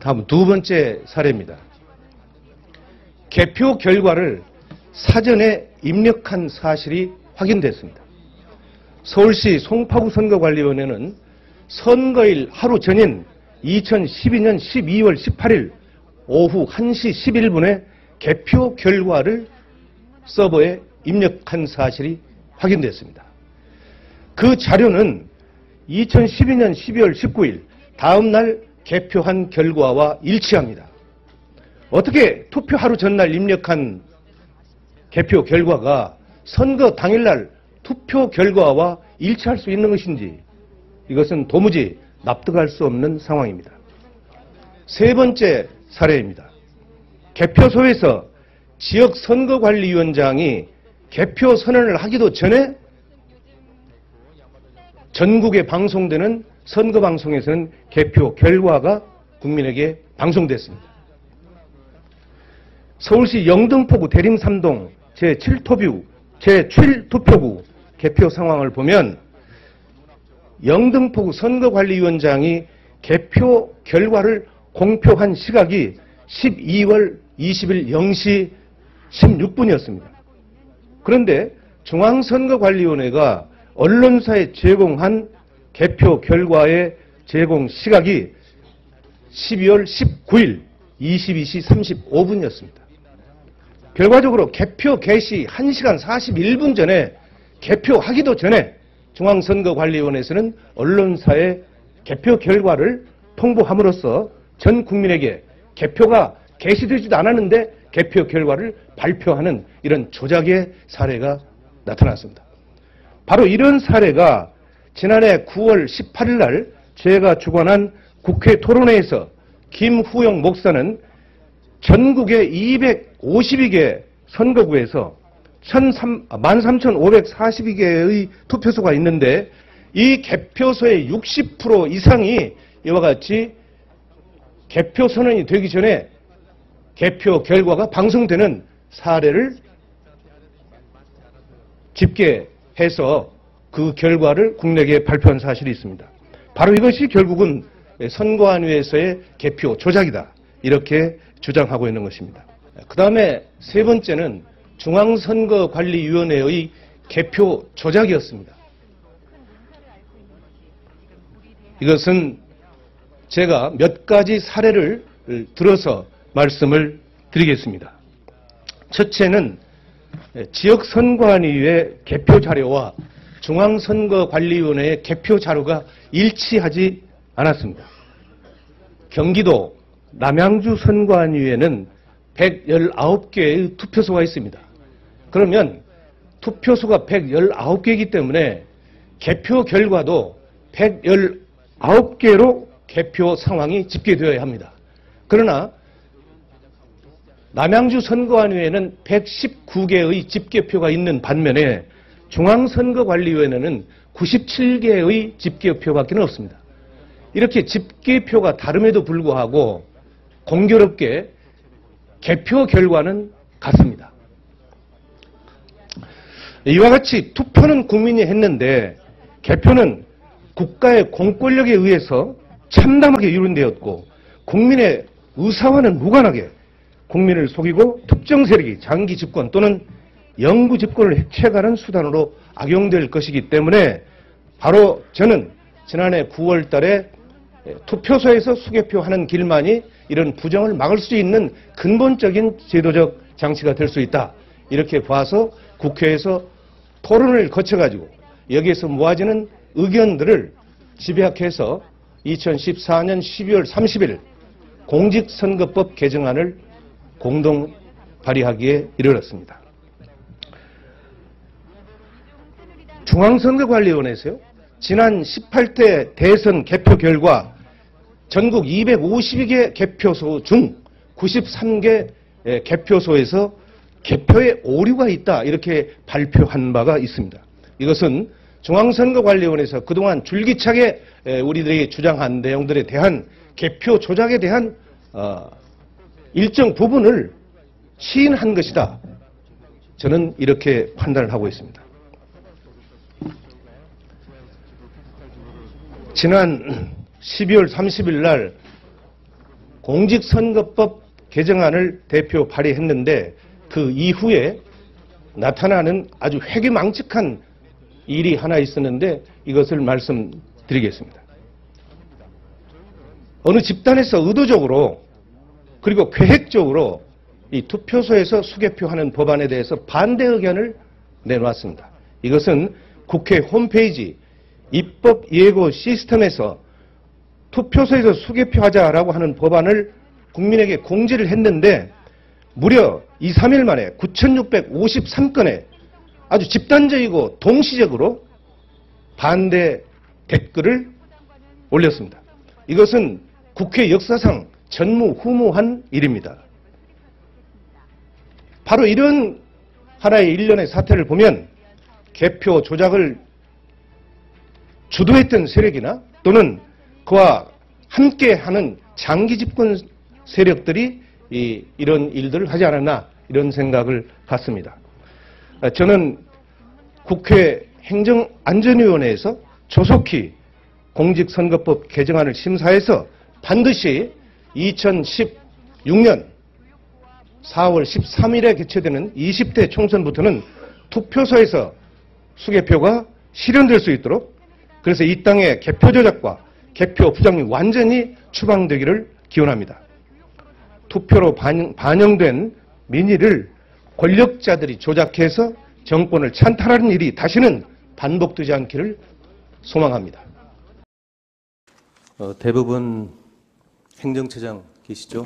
다음 두 번째 사례입니다. 개표 결과를 사전에 입력한 사실이 확인됐습니다. 서울시 송파구 선거관리위원회는 선거일 하루 전인 2012년 12월 18일 오후 1시 11분에 개표 결과를 서버에 입력한 사실이 확인됐습니다. 그 자료는 2012년 12월 19일 다음 날 개표한 결과와 일치합니다. 어떻게 투표 하루 전날 입력한 개표 결과가 선거 당일날 투표 결과와 일치할 수 있는 것인지 이것은 도무지 납득할 수 없는 상황입니다. 세 번째 사례입니다. 개표소에서 지역선거관리위원장이 개표 선언을 하기도 전에 전국에 방송되는 선거방송에서는 개표 결과가 국민에게 방송됐습니다. 서울시 영등포구 대림삼동 제7투표구 개표 상황을 보면 영등포구 선거관리위원장이 개표 결과를 공표한 시각이 12월 20일 0시 16분이었습니다. 그런데 중앙선거관리위원회가 언론사에 제공한 개표 결과의 제공 시각이 12월 19일 22시 35분이었습니다. 결과적으로 개표 개시 1시간 41분 전에 개표하기도 전에 중앙선거관리위원회에서는 언론사에 개표 결과를 통보함으로써 전 국민에게 개표가 개시되지도 않았는데 개표 결과를 발표하는 이런 조작의 사례가 나타났습니다. 바로 이런 사례가 지난해 9월 18일 날 제가 주관한 국회 토론회에서 김후영 목사는 전국의 252개 선거구에서 13,542개의 투표소가 있는데 이 개표소의 60% 이상이 이와 같이 개표 선언이 되기 전에 개표 결과가 방송되는 사례를 집계해서 그 결과를 국내에 발표한 사실이 있습니다. 바로 이것이 결국은 선거안위에서의 개표 조작이다. 이렇게 주장하고 있는 것입니다. 그 다음에 세 번째는 중앙선거관리위원회의 개표 조작이었습니다. 이것은 제가 몇 가지 사례를 들어서 말씀을 드리겠습니다. 첫째는 지역선거안위의 개표 자료와 중앙선거관리위원회의 개표 자료가 일치하지 않았습니다. 경기도 남양주 선거안위에는 119개의 투표소가 있습니다. 그러면 투표소가 119개이기 때문에 개표 결과도 119개로 개표 상황이 집계되어야 합니다. 그러나 남양주 선거안위에는 119개의 집계표가 있는 반면에 중앙선거관리위원회는 97개의 집계표밖에 없습니다. 이렇게 집계표가 다름에도 불구하고 공교롭게 개표 결과는 같습니다. 이와 같이 투표는 국민이 했는데 개표는 국가의 공권력에 의해서 참담하게 이룬되었고 국민의 의사와는 무관하게 국민을 속이고 특정 세력이 장기 집권 또는 영구 집권을 해체하는 수단으로 악용될 것이기 때문에 바로 저는 지난해 9월 달에 투표소에서 수개표하는 길만이 이런 부정을 막을 수 있는 근본적인 제도적 장치가 될 수 있다. 이렇게 봐서 국회에서 토론을 거쳐가지고 여기에서 모아지는 의견들을 집약해서 2014년 12월 30일 공직선거법 개정안을 공동 발의하기에 이르렀습니다. 중앙선거관리위원회에서요. 지난 18대 대선 개표 결과 전국 252개 개표소 중 93개 개표소에서 개표에 오류가 있다 이렇게 발표한 바가 있습니다. 이것은 중앙선거관리위원회에서 그동안 줄기차게 우리들이 주장한 내용들에 대한 개표 조작에 대한 일정 부분을 시인한 것이다. 저는 이렇게 판단을 하고 있습니다. 지난 12월 30일 날 공직선거법 개정안을 대표 발의했는데 그 이후에 나타나는 아주 회귀망측한 일이 하나 있었는데 이것을 말씀드리겠습니다. 어느 집단에서 의도적으로 그리고 계획적으로 이 투표소에서 수개표하는 법안에 대해서 반대 의견을 내놓았습니다. 이것은 국회 홈페이지 입법 예고 시스템에서 투표소에서 수개표하자라고 하는 법안을 국민에게 공지를 했는데 무려 2, 3일 만에 9,653건의 아주 집단적이고 동시적으로 반대 댓글을 올렸습니다. 이것은 국회 역사상 전무후무한 일입니다. 바로 이런 하나의 일련의 사태를 보면 개표 조작을 주도했던 세력이나 또는 그와 함께하는 장기 집권 세력들이 이런 일들을 하지 않았나 이런 생각을 갖습니다. 저는 국회 행정안전위원회에서 조속히 공직선거법 개정안을 심사해서 반드시 2016년 4월 13일에 개최되는 20대 총선부터는 투표소에서 수개표가 실현될 수 있도록 그래서 이 땅의 개표 조작과 개표 부정이 완전히 추방되기를 기원합니다. 투표로 반영된 민의를 권력자들이 조작해서 정권을 찬탈하는 일이 다시는 반복되지 않기를 소망합니다. 대부분 행정처장 계시죠?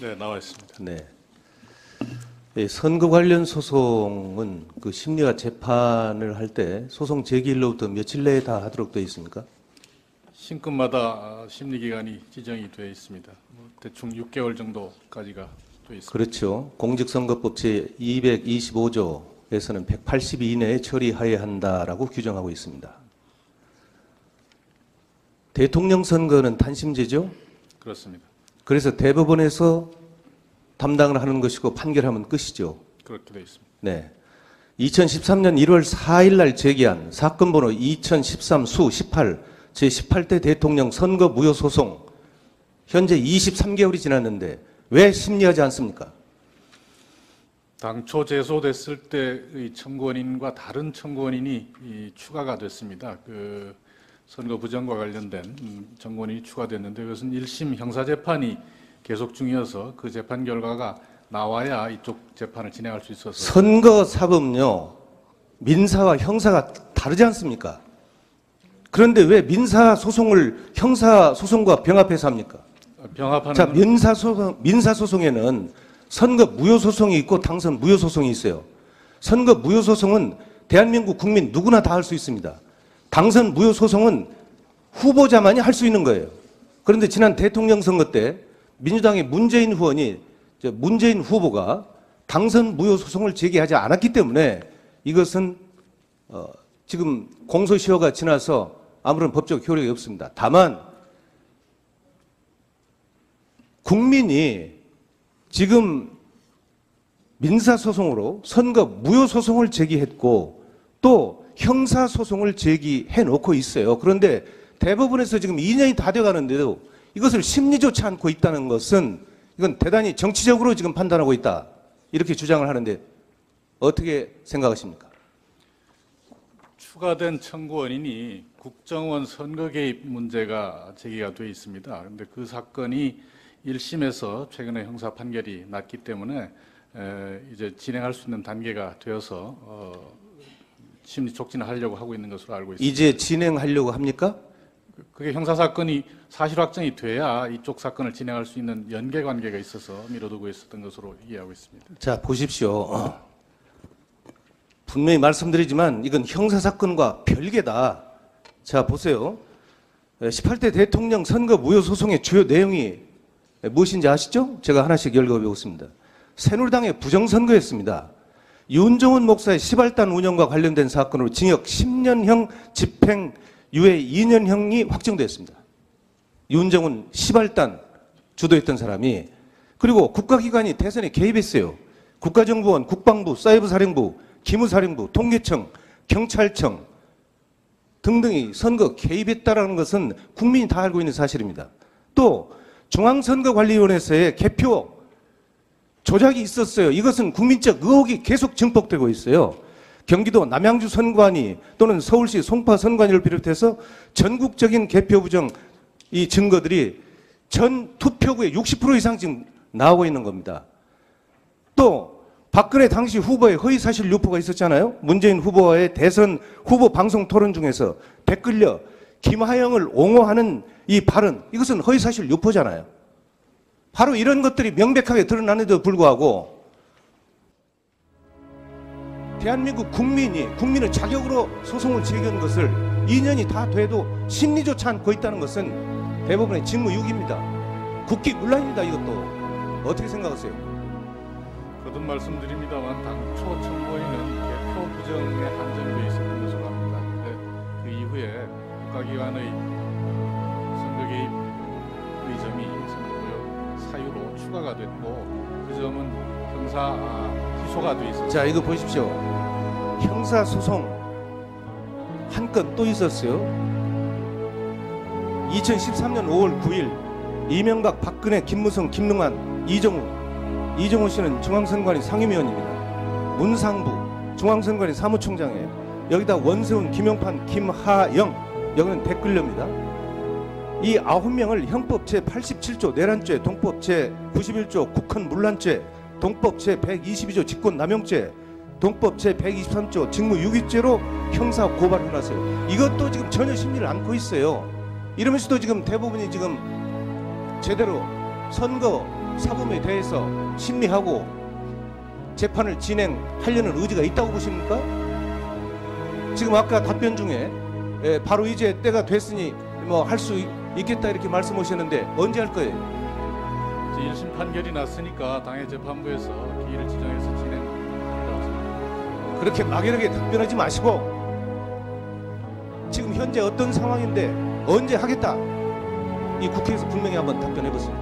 네, 나와 있습니다. 네. 선거 관련 소송은 그 심리와 재판을 할 때 소송 제기일로부터 며칠 내에 다 하도록 되어 있습니까? 신급마다 심리 기간이 지정이 되어 있습니다. 대충 6개월 정도까지가 되어 있습니다. 그렇죠. 공직선거법 제 225조에서는 180일 이내에 처리하여야 한다라고 규정하고 있습니다. 대통령 선거는 단심제죠? 그렇습니다. 그래서 대법원에서 담당을 하는 것이고 판결하면 끝이죠. 그렇게 되어 있습니다. 네. 2013년 1월 4일 날 제기한 사건 번호 2013수 18 제18대 대통령 선거 무효 소송 현재 23개월이 지났는데 왜 심리하지 않습니까? 당초 제소됐을 때의 청구원인과 다른 청구원인이 추가가 됐습니다. 그 선거 부정과 관련된 청구원인이 추가됐는데 그것은 1심 형사재판이 계속 중이어서 그 재판 결과가 나와야 이쪽 재판을 진행할 수 있어서 선거사법은요 민사와 형사가 다르지 않습니까? 그런데 왜 민사소송을 형사소송과 병합해서 합니까? 병합하는 자, 민사소송에는 선거 무효소송이 있고 당선 무효소송이 있어요. 선거 무효소송은 대한민국 국민 누구나 다 할 수 있습니다. 당선 무효소송은 후보자만이 할 수 있는 거예요. 그런데 지난 대통령 선거 때 민주당의 문재인 후보가 당선 무효소송을 제기하지 않았기 때문에 이것은 지금 공소시효가 지나서 아무런 법적 효력이 없습니다. 다만 국민이 지금 민사소송으로 선거 무효소송을 제기했고 또 형사소송을 제기해 놓고 있어요. 그런데 대법원에서 지금 2년이 다 돼가는데도 이것을 심리조차 않고 있다는 것은 이건 대단히 정치적으로 지금 판단하고 있다. 이렇게 주장을 하는데 어떻게 생각하십니까? 추가된 청구원인이 국정원 선거 개입 문제가 제기가 되어 있습니다. 그런데 그 사건이 1심에서 최근에 형사 판결이 났기 때문에 이제 진행할 수 있는 단계가 되어서 심리 촉진을 하려고 하고 있는 것으로 알고 있습니다. 이제 진행하려고 합니까? 그게 형사 사건이 사실 확정이 돼야 이쪽 사건을 진행할 수 있는 연계 관계가 있어서 미뤄두고 있었던 것으로 이해하고 있습니다. 자, 보십시오. 분명히 말씀드리지만 이건 형사사건과 별개다. 자, 보세요. 18대 대통령 선거 무효 소송의 주요 내용이 무엇인지 아시죠? 제가 하나씩 읽어보겠습니다. 새누리당의 부정선거였습니다. 윤종훈 목사의 시발단 운영과 관련된 사건으로 징역 10년형 집행유예 2년형이 확정됐습니다. 윤종훈 시발단 주도했던 사람이 그리고 국가기관이 대선에 개입했어요. 국가정보원, 국방부, 사이버사령부, 기무사령부, 통계청, 경찰청 등등이 선거 개입했다는 것은 국민이 다 알고 있는 사실입니다. 또 중앙선거관리위원회에서의 개표 조작이 있었어요. 이것은 국민적 의혹이 계속 증폭되고 있어요. 경기도 남양주 선관위 또는 서울시 송파 선관위를 비롯해서 전국적인 개표 부정 이 증거들이 전 투표구의 60% 이상 지금 나오고 있는 겁니다. 또 박근혜 당시 후보의 허위사실 유포가 있었잖아요. 문재인 후보와의 대선 후보 방송 토론 중에서 댓글려 김하영을 옹호하는 이 발언, 이것은 허위사실 유포잖아요. 바로 이런 것들이 명백하게 드러나는데도 불구하고 대한민국 국민의 자격으로 소송을 제기한 것을 2년이 다 돼도 심리조차 않고 있다는 것은 대법원의 직무유기입니다. 국기문란입니다. 이것도. 어떻게 생각하세요? 거듭 말씀드립니다만 당초 청구인은 개표 부정에 한정돼 있었던 것으로 합니다. 그 이후에 국가기관의 선거 개입 의점이 선거구역 사유로 추가가 됐고 그 점은 형사 기소가 돼 있었습니다. 자, 이거 보십시오. 형사소송 한 건 또 있었어요. 2013년 5월 9일 이명박, 박근혜, 김무성, 김능환, 이정우 씨는 중앙선관위 상임위원입니다. 문상부 중앙선관위 사무총장이에요. 여기다 원세훈, 김용판, 김하영, 여기는 댓글료입니다. 이 9명을 형법 제87조 내란죄, 동법 제91조 국헌 문란죄, 동법 제122조 직권남용죄, 동법 제123조 직무유기죄로 형사 고발해놨어요. 이것도 지금 전혀 심리를 않고 있어요. 이러면서도 지금 대부분이 지금 제대로 선거 사범에 대해서 심리하고 재판을 진행하려는 의지가 있다고 보십니까? 지금 아까 답변 중에 바로 이제 때가 됐으니 뭐 할 수 있겠다 이렇게 말씀하셨는데 언제 할 거예요? 1심 판결이 났으니까 당해 재판부에서 기일을 지정해서 진행하리라고 생각합니다. 그렇게 막연하게 답변하지 마시고 지금 현재 어떤 상황인데 언제 하겠다 이 국회에서 분명히 한번 답변해 보세요.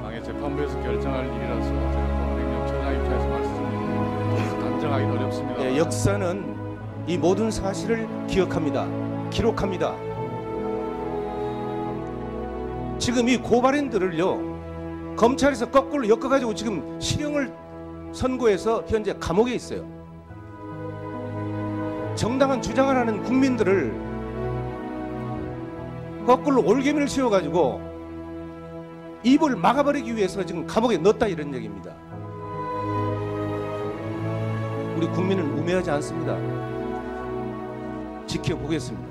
당해 재판부에서 결정할 일이라서 제가 법원행정처장 입장에서 말씀드리는 단정하기는 어렵습니다. 네, 역사는 이 모든 사실을 기억합니다. 기록합니다. 지금 이 고발인들을요 검찰에서 거꾸로 엮어가지고 지금 실형을 선고해서 현재 감옥에 있어요. 정당한 주장을 하는 국민들을 거꾸로 올개미를 씌워가지고 입을 막아버리기 위해서 지금 감옥에 넣었다 이런 얘기입니다. 우리 국민은 우매하지 않습니다. 지켜보겠습니다.